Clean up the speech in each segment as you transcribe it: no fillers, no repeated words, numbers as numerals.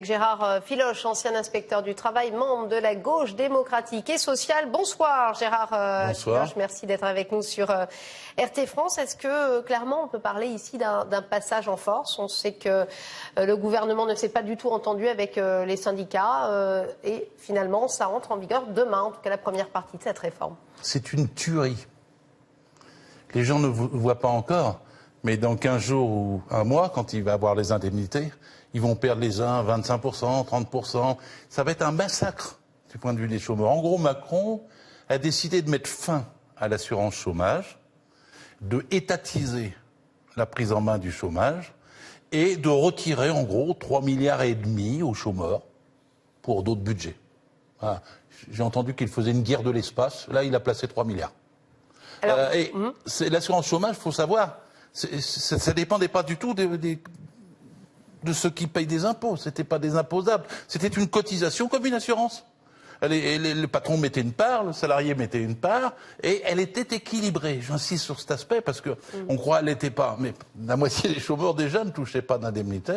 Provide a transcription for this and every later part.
Gérard Filoche, ancien inspecteur du travail, membre de la gauche démocratique et sociale. Bonsoir Gérard Filoche, merci d'être avec nous sur RT France. Est-ce que clairement on peut parler ici d'un passage en force? On sait que le gouvernement ne s'est pas du tout entendu avec les syndicats et finalement ça entre en vigueur demain, en tout cas la première partie de cette réforme. C'est une tuerie. Les gens ne voient pas encore, mais dans 15 jours ou un mois, quand il va avoir les indemnités, ils vont perdre les uns 25%, 30%. Ça va être un massacre du point de vue des chômeurs. En gros, Macron a décidé de mettre fin à l'assurance chômage, de étatiser la prise en main du chômage et de retirer en gros 3,5 milliards aux chômeurs pour d'autres budgets. Voilà. J'ai entendu qu'il faisait une guerre de l'espace. Là, il a placé 3 milliards. Alors, l'assurance chômage, il faut savoir, ça ne dépendait pas du tout de ceux qui payent des impôts. C'était pas des imposables. C'était une cotisation comme une assurance. Le patron mettait une part, le salarié mettait une part, et elle était équilibrée. J'insiste sur cet aspect parce que on croit qu'elle l'était pas. Mais la moitié des chômeurs déjà ne touchaient pas d'indemnité.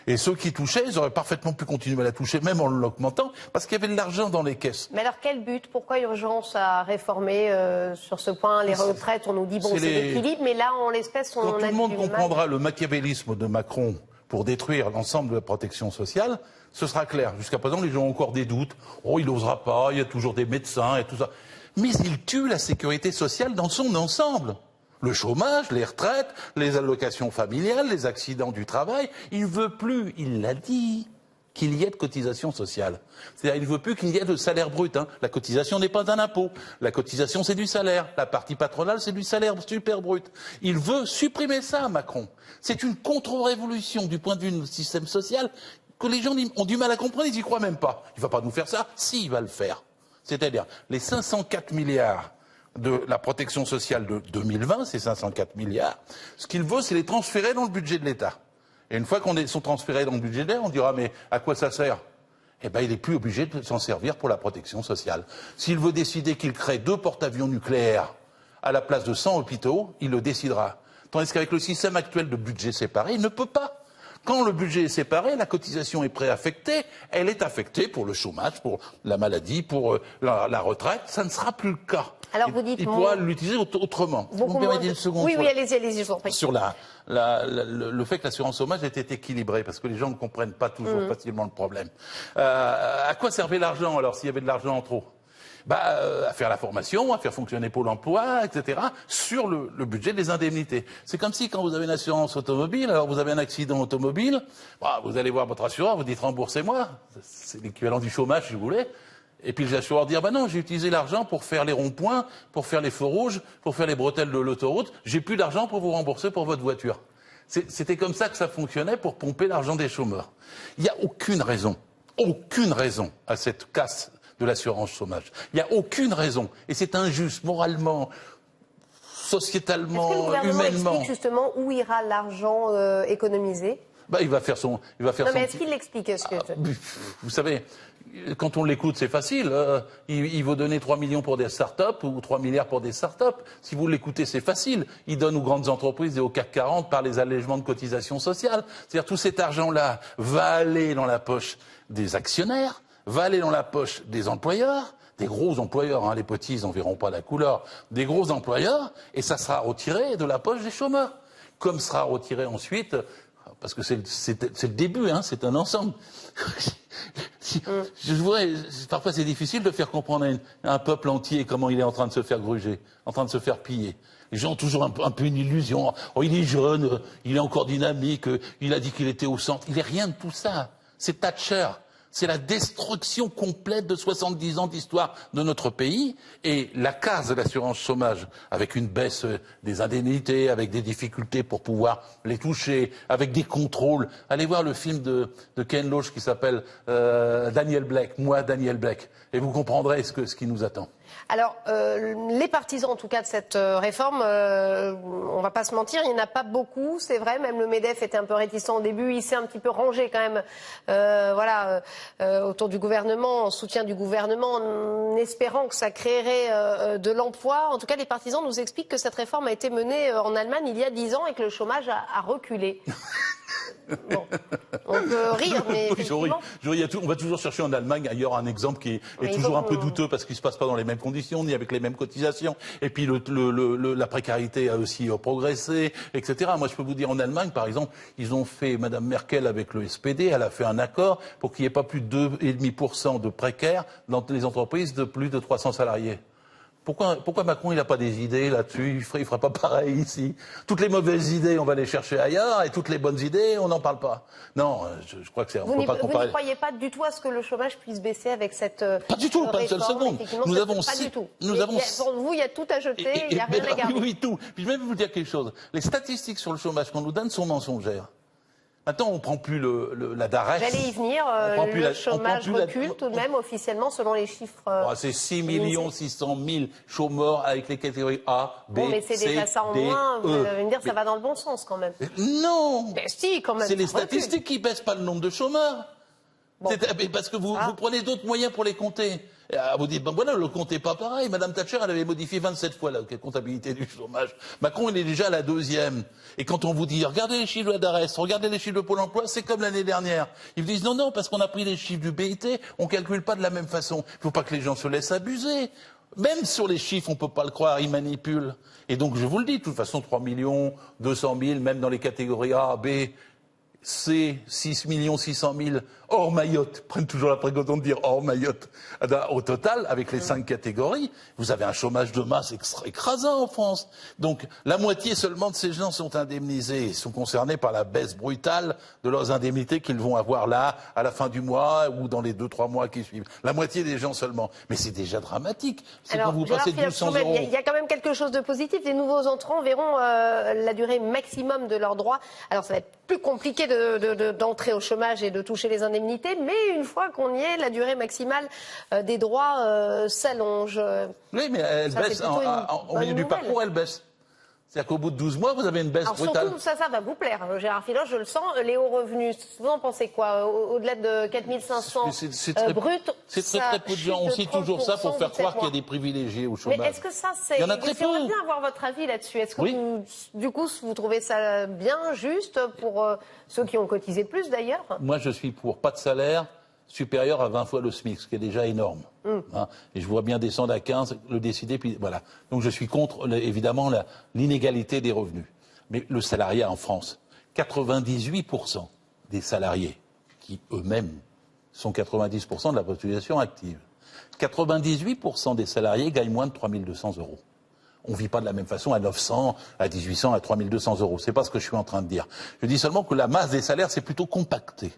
Et ceux qui touchaient, ils auraient parfaitement pu continuer à la toucher, même en l'augmentant, parce qu'il y avait de l'argent dans les caisses. Mais alors quel but? Pourquoi urgence à réformer sur ce point les retraites? On nous dit bon, c'est l'équilibre, mais là, en l'espèce, on a du mal. Quand tout le monde comprendra le machiavélisme de Macron pour détruire l'ensemble de la protection sociale, ce sera clair. Jusqu'à présent, les gens ont encore des doutes. Oh, il n'osera pas, il y a toujours des médecins et tout ça. Mais il tue la sécurité sociale dans son ensemble. Le chômage, les retraites, les allocations familiales, les accidents du travail. Il ne veut plus, il l'a dit, qu'il y ait de cotisation sociale. C'est-à-dire, il ne veut plus qu'il y ait de salaire brut. La cotisation n'est pas un impôt. La cotisation, c'est du salaire. La partie patronale, c'est du salaire super brut. Il veut supprimer ça, Macron. C'est une contre-révolution du point de vue du système social que les gens ont du mal à comprendre, ils n'y croient même pas. Il ne va pas nous faire ça? Si, il va le faire. C'est-à-dire, les 504 milliards de la protection sociale de 2020, ces 504 milliards, ce qu'il veut, c'est les transférer dans le budget de l'État. Et une fois qu'on sont transférés dans le budget de l'État, on dira, mais à quoi ça sert? Eh bien, il n'est plus obligé de s'en servir pour la protection sociale. S'il veut décider qu'il crée 2 porte-avions nucléaires à la place de 100 hôpitaux, il le décidera. Tandis qu'avec le système actuel de budget séparé, il ne peut pas. Quand le budget est séparé, la cotisation est préaffectée, elle est affectée pour le chômage, pour la maladie, pour la retraite. Ça ne sera plus le cas. Alors vous dites, il pourra l'utiliser autrement. Vous me permettez une seconde? Oui, allez-y, je vous en prie. Sur le fait que l'assurance chômage était équilibrée, parce que les gens ne comprennent pas toujours facilement le problème. À quoi servait l'argent alors s'il y avait de l'argent en trop? À faire la formation, à faire fonctionner Pôle emploi, etc., sur le budget des indemnités. C'est comme si quand vous avez une assurance automobile, alors vous avez un accident automobile, vous allez voir votre assureur, vous dites remboursez-moi, c'est l'équivalent du chômage si vous voulez, et puis l'assureur dire non, j'ai utilisé l'argent pour faire les ronds-points, pour faire les feux rouges, pour faire les bretelles de l'autoroute, j'ai plus d'argent pour vous rembourser pour votre voiture. C'était comme ça que ça fonctionnait pour pomper l'argent des chômeurs. Il n'y a aucune raison à cette casse de l'assurance chômage. Il n'y a aucune raison. Et c'est injuste, moralement, sociétalement, humainement. Est-ce que le gouvernement explique justement où ira l'argent économisé? Il va faire son... Non, mais est-ce qu'il l'explique? Vous savez, quand on l'écoute, c'est facile. Il veut donner 3 millions pour des start-up ou 3 milliards pour des start-up. Si vous l'écoutez, c'est facile. Il donne aux grandes entreprises et au CAC 40 par les allègements de cotisations sociales. C'est-à-dire tout cet argent-là va aller dans la poche des actionnaires, va aller dans la poche des employeurs, des gros employeurs, les petits, ils n'en verront pas la couleur, des gros employeurs, et ça sera retiré de la poche des chômeurs. Comme sera retiré ensuite, parce que c'est le début, c'est un ensemble. Parfois c'est difficile de faire comprendre à un peuple entier comment il est en train de se faire gruger, en train de se faire piller. Les gens ont toujours un peu une illusion. Oh, il est jeune, il est encore dynamique, il a dit qu'il était au centre. Il n'est rien de tout ça. C'est Thatcher. C'est la destruction complète de 70 ans d'histoire de notre pays et la casse de l'assurance chômage avec une baisse des indemnités, avec des difficultés pour pouvoir les toucher, avec des contrôles. Allez voir le film de Ken Loach qui s'appelle Daniel Blake, Moi, Daniel Blake, et vous comprendrez ce qui nous attend. Alors, les partisans, en tout cas, de cette réforme, on va pas se mentir, il n'y en a pas beaucoup, c'est vrai. Même le MEDEF était un peu réticent au début. Il s'est un petit peu rangé quand même, autour du gouvernement, en soutien du gouvernement, en espérant que ça créerait de l'emploi. En tout cas, les partisans nous expliquent que cette réforme a été menée en Allemagne il y a 10 ans et que le chômage a reculé. Bon, on peut rire, mais effectivement... On va toujours chercher en Allemagne, ailleurs, un exemple qui est toujours un peu douteux parce qu'il ne se passe pas dans les mêmes conditions, ni avec les mêmes cotisations. Et puis la précarité a aussi progressé, etc. Moi, je peux vous dire, en Allemagne, par exemple, ils ont fait, Madame Merkel avec le SPD, elle a fait un accord pour qu'il n'y ait pas plus de 2,5% de précaires dans les entreprises de plus de 300 salariés. Pourquoi Macron il n'a pas des idées là-dessus? Il fera pas pareil ici. Toutes les mauvaises idées, on va les chercher ailleurs, et toutes les bonnes idées, on n'en parle pas. Non, je crois que c'est. Vous ne croyez pas du tout à ce que le chômage puisse baisser avec cette pas du tout, pas une seule seconde. Nous avons pas du tout. Pour vous, il y a tout à jeter, il n'y a rien à garder. Oui, tout. Puis je vais vous dire quelque chose. Les statistiques sur le chômage qu'on nous donne sont mensongères. Maintenant, on ne prend plus la DARES. J'allais y venir. Le chômage recule tout de même officiellement selon les chiffres. C'est 6 600 000 chômeurs avec les catégories A, B, C, D, E. Mais c'est déjà ça en moins. Vous allez me dire que ça va dans le bon sens quand même. Non. Mais si, quand même. C'est les statistiques qui baissent pas le nombre de chômeurs. Bon. Parce que vous prenez d'autres moyens pour les compter. Vous dites, le compte n'est pas pareil. Madame Thatcher, elle avait modifié 27 fois la comptabilité du chômage. Macron, il est déjà à la 2e. Et quand on vous dit, regardez les chiffres de la DARES, regardez les chiffres de Pôle emploi, c'est comme l'année dernière. Ils vous disent, non, parce qu'on a pris les chiffres du BIT, on ne calcule pas de la même façon. Il ne faut pas que les gens se laissent abuser. Même sur les chiffres, on ne peut pas le croire, ils manipulent. Et donc, je vous le dis, de toute façon, 3 200 000, même dans les catégories A, B, C, 6 600 000 hors Mayotte, prennent toujours la précaution de dire hors Mayotte. Au total, avec les 5 catégories, vous avez un chômage de masse écrasant en France. Donc, la moitié seulement de ces gens sont indemnisés, sont concernés par la baisse brutale de leurs indemnités qu'ils vont avoir là, à la fin du mois, ou dans les 2-3 mois qui suivent. La moitié des gens seulement. Mais c'est déjà dramatique. C'est quand vous passez de 1200 euros. Il y a quand même quelque chose de positif. Les nouveaux entrants verront la durée maximum de leurs droits. Alors, ça va être plus compliqué d'entrer au chômage et de toucher les indemnités, mais une fois qu'on y est, la durée maximale des droits s'allonge. Oui, mais elle baisse au milieu du parcours, elle baisse. C'est-à-dire qu'au bout de 12 mois, vous avez une baisse brutale. Surtout, ça va vous plaire, Gérard Filoche, je le sens. Les hauts revenus, vous en pensez quoi? Au-delà de 4 500 bruts, c'est très peu de gens. On cite toujours ça pour faire croire qu'il y a des privilégiés au chômage. Mais est-ce que ça, c'est... Il y en a très peu. J'aimerais bien avoir votre avis là-dessus. Est-ce que du coup, vous trouvez ça bien, juste, pour ceux qui ont cotisé plus, d'ailleurs? Moi, je suis pour pas de salaire supérieur à 20 fois le SMIC, ce qui est déjà énorme. Et je vois bien descendre à 15, le décider, puis voilà. Donc je suis contre, évidemment, l'inégalité des revenus. Mais le salariat en France, 98% des salariés, qui eux-mêmes sont 90% de la population active, 98% des salariés gagnent moins de 3 200 euros. On ne vit pas de la même façon à 900, à 1800, à 3 200 euros. C'est pas ce que je suis en train de dire. Je dis seulement que la masse des salaires s'est plutôt compactée.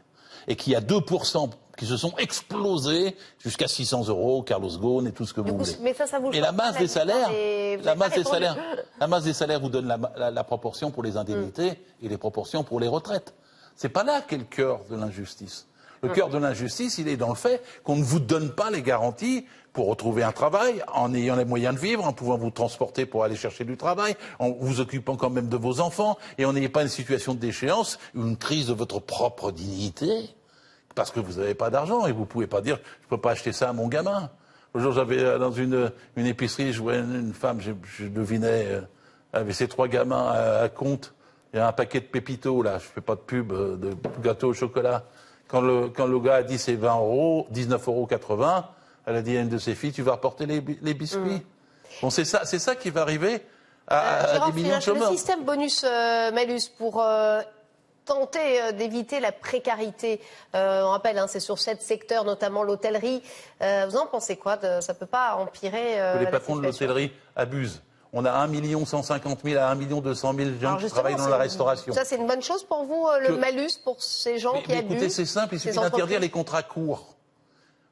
Et qu'il y a 2% qui se sont explosés jusqu'à 600 euros, Carlos Ghosn et tout ce que vous voulez. Mais ça vous et la masse des salaires, la masse des salaires vous donne la proportion pour les indemnités et les proportions pour les retraites. C'est pas là qu'est le cœur de l'injustice. Le cœur de l'injustice, il est dans le fait qu'on ne vous donne pas les garanties pour retrouver un travail, en ayant les moyens de vivre, en pouvant vous transporter pour aller chercher du travail, en vous occupant quand même de vos enfants, et en n'ayant pas une situation de déchéance, une crise de votre propre dignité, parce que vous n'avez pas d'argent, et vous ne pouvez pas dire « je ne peux pas acheter ça à mon gamin ». Un jour, j'avais dans une épicerie, je voyais une femme, je devinais, avec ses 3 gamins à compte, il y a un paquet de pépitos, là, je ne fais pas de pub, de gâteaux au chocolat. Quand le gars a dit c'est 20 euros, 19,80 €, elle a dit à une de ses filles, tu vas reporter les biscuits. Bon, c'est ça qui va arriver à des millions de chômeurs. Le système bonus-malus pour tenter d'éviter la précarité, on rappelle, c'est sur 7 secteurs, notamment l'hôtellerie. Vous en pensez quoi? Ça ne peut pas empirer que les patrons de l'hôtellerie abusent. On a 1 150 000 à 1 200 000 gens qui travaillent dans la restauration. Ça, c'est une bonne chose pour vous, le malus, pour ces gens qui abusent? Écoutez, c'est simple, il suffit d'interdire les contrats courts.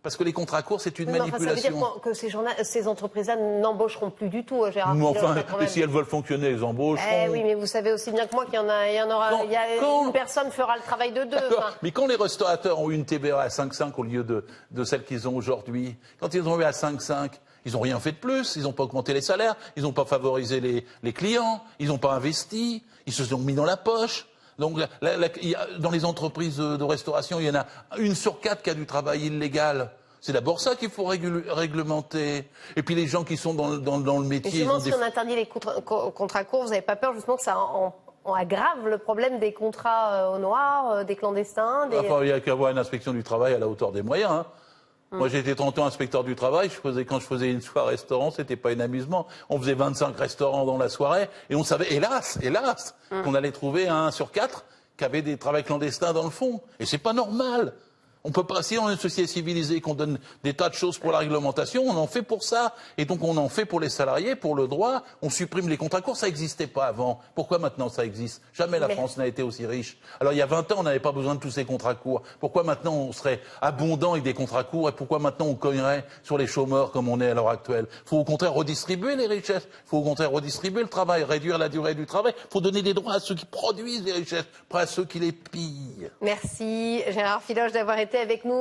Parce que les contrats courts, c'est une manipulation. Ça veut dire que ces entreprises-là n'embaucheront plus du tout, Gérard. Mais enfin, et si elles veulent fonctionner, elles embaucheront. Oui, mais vous savez aussi bien que moi qu'il une personne fera le travail de deux. Mais quand les restaurateurs ont eu une TVA à 5,5 au lieu de celle qu'ils ont aujourd'hui, quand ils ont eu à 5,5, ils n'ont rien fait de plus, ils n'ont pas augmenté les salaires, ils n'ont pas favorisé les clients, ils n'ont pas investi, ils se sont mis dans la poche. Donc, dans les entreprises de restauration, il y en a 1 sur 4 qui a du travail illégal. C'est d'abord ça qu'il faut réglementer. Et puis les gens qui sont dans le métier... Justement, si on interdit les contrats courts, vous n'avez pas peur justement que ça aggrave le problème des contrats au noir, des clandestins Enfin, il n'y a qu'à avoir une inspection du travail à la hauteur des moyens. Hein. Moi, j'ai été 30 ans inspecteur du travail. Quand je faisais une soirée restaurant, c'était pas un amusement. On faisait 25 restaurants dans la soirée et on savait, hélas, qu'on allait trouver 1 sur 4 qui avait des travails clandestins dans le fond. Et c'est pas normal. On peut pas, si on est une société civilisée, qu'on donne des tas de choses pour la réglementation, on en fait pour ça. Et donc on en fait pour les salariés, pour le droit. On supprime les contrats courts, ça n'existait pas avant. Pourquoi maintenant ça existe? Jamais la France n'a été aussi riche. Alors il y a 20 ans, on n'avait pas besoin de tous ces contrats courts. Pourquoi maintenant on serait abondant avec des contrats courts et pourquoi maintenant on cognerait sur les chômeurs comme on est à l'heure actuelle? Il faut au contraire redistribuer les richesses. Il faut au contraire redistribuer le travail, réduire la durée du travail. Il faut donner des droits à ceux qui produisent les richesses, pas à ceux qui les pillent. Merci Gérard Filoche d'avoir été avec nous.